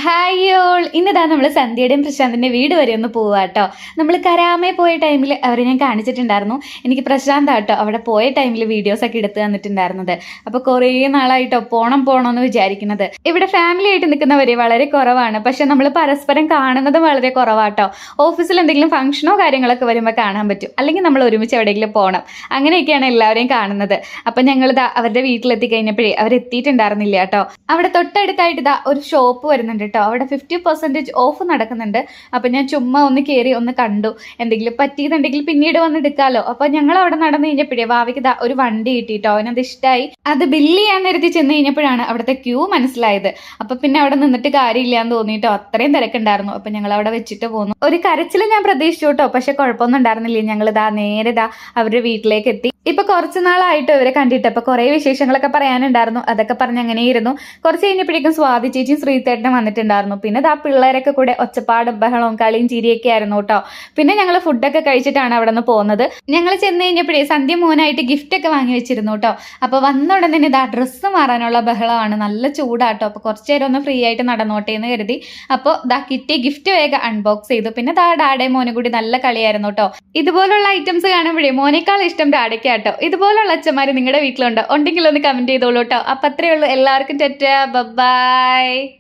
Hi all ഇന്നിതാ നമ്മൾ സന്ധ്യയുടെയും പ്രശാന്തിൻ്റെ വീട് വരെ ഒന്ന് പോവുക കേട്ടോ. നമ്മൾ കരാമേ പോയ ടൈമിൽ അവരെ ഞാൻ കാണിച്ചിട്ടുണ്ടായിരുന്നു. എനിക്ക് പ്രശാന്ത് കേട്ടോ അവിടെ പോയ ടൈമിൽ വീഡിയോസൊക്കെ എടുത്ത് തന്നിട്ടുണ്ടായിരുന്നത്. അപ്പോൾ കുറേ നാളായിട്ടോ പോകണമെന്ന് വിചാരിക്കുന്നത്. ഇവിടെ ഫാമിലി ആയിട്ട് നിൽക്കുന്നവരെ വളരെ കുറവാണ്, പക്ഷെ നമ്മൾ പരസ്പരം കാണുന്നതും വളരെ കുറവാട്ടോ. ഓഫീസിൽ എന്തെങ്കിലും ഫംഗ്ഷനോ കാര്യങ്ങളൊക്കെ വരുമ്പോൾ കാണാൻ പറ്റും, അല്ലെങ്കിൽ നമ്മൾ ഒരുമിച്ച് എവിടെയെങ്കിലും പോകണം. അങ്ങനെയൊക്കെയാണ് എല്ലാവരെയും കാണുന്നത്. അപ്പം ഞങ്ങളിതാ അവരുടെ വീട്ടിലെത്തി കഴിഞ്ഞപ്പോഴേ അവരെത്തിയിട്ടുണ്ടായിരുന്നില്ല കേട്ടോ. അവിടെ തൊട്ടടുത്തായിട്ട് ഇതാ ഒരു ഷോപ്പ് വരുന്നുണ്ട് കേട്ടോ. അവിടെ 50% ഓഫ് നടക്കുന്നുണ്ട്. അപ്പം ഞാൻ ചുമ്മാ ഒന്ന് കയറി ഒന്ന് കണ്ടു. എന്തെങ്കിലും പറ്റിയതുണ്ടെങ്കിൽ പിന്നീട് വന്ന് എടുക്കാമല്ലോ. അപ്പം ഞങ്ങൾ അവിടെ നടന്നു കഴിഞ്ഞപ്പോഴേ ഭാവിക്ക് ഇതാ ഒരു വണ്ടി കിട്ടിയിട്ടോ. അവനത് ഇഷ്ടമായി. അത് ബില്ല് ചെയ്യാൻ നേരത്തി ചെന്ന് കഴിഞ്ഞപ്പോഴാണ് അവിടുത്തെ ക്യൂ മനസ്സിലായത്. അപ്പം പിന്നെ അവിടെ നിന്നിട്ട് കാര്യമില്ല എന്ന് തോന്നിയിട്ടോ. അത്രയും തിരക്കുണ്ടായിരുന്നു. അപ്പം ഞങ്ങൾ അവിടെ വെച്ചിട്ട് പോന്നു. ഒരു കരച്ചിൽ ഞാൻ പ്രതീക്ഷിച്ചു കേട്ടോ, പക്ഷെ കുഴപ്പമൊന്നും ഉണ്ടായിരുന്നില്ല. ഞങ്ങൾ ഇതാ നേരെ ഇതാ അവരുടെ വീട്ടിലേക്ക് എത്തി. ഇപ്പൊ കുറച്ച് നാളായിട്ട് ഇവരെ കണ്ടിട്ട് അപ്പൊ കുറെ വിശേഷങ്ങളൊക്കെ പറയാനുണ്ടായിരുന്നു. അതൊക്കെ പറഞ്ഞ് അങ്ങനെയിരുന്നു. കുറച്ച് കഴിഞ്ഞപ്പോഴേക്കും സ്വാതി ചേച്ചിയും ശ്രീതേട്ടനും വന്നിട്ടുണ്ടായിരുന്നു. പിന്നെ ആ പിള്ളേരൊക്കെ കൂടെ ഒച്ചപ്പാടും ബഹളവും കളിയും ചിരിയൊക്കെ ആയിരുന്നു കേട്ടോ. പിന്നെ ഞങ്ങൾ ഫുഡൊക്കെ കഴിച്ചിട്ടാണ് അവിടെ നിന്ന് പോകുന്നത്. ഞങ്ങൾ ചെന്ന് കഴിഞ്ഞപ്പോഴേ സന്ധ്യ മോനായിട്ട് ഗിഫ്റ്റ് ഒക്കെ വാങ്ങി വെച്ചിരുന്നു കേട്ടോ. അപ്പൊ വന്ന ഉടൻ തന്നെ ഇതാ ഡ്രസ്സ് മാറാനുള്ള ബഹളമാണ്. നല്ല ചൂടാട്ടോ. അപ്പൊ കുറച്ചു നേരം ഒന്ന് ഫ്രീ ആയിട്ട് നടന്നോട്ടെ എന്ന് കരുതി അപ്പോൾ ദാ കിട്ടിയ ഗിഫ്റ്റ് വേഗം അൺബോക്സ് ചെയ്തു. പിന്നെ ഡാഡയും മോനും കൂടി നല്ല കളിയായിരുന്നു കേട്ടോ. ഇതുപോലുള്ള ഐറ്റംസ് കാണുമ്പോഴേ മോനേക്കാൾ ഇഷ്ടം ഡാഡയ്ക്ക് കേട്ടോ. ഇതുപോലുള്ള അച്ഛന്മാർ നിങ്ങളുടെ വീട്ടിലുണ്ടോ? ഉണ്ടെങ്കിൽ ഒന്ന് കമന്റ് ചെയ്തോളൂ കേട്ടോ. അപ്പം അത്രയേ ഉള്ളൂ. എല്ലാവർക്കും ടാറ്റാ, ബൈ.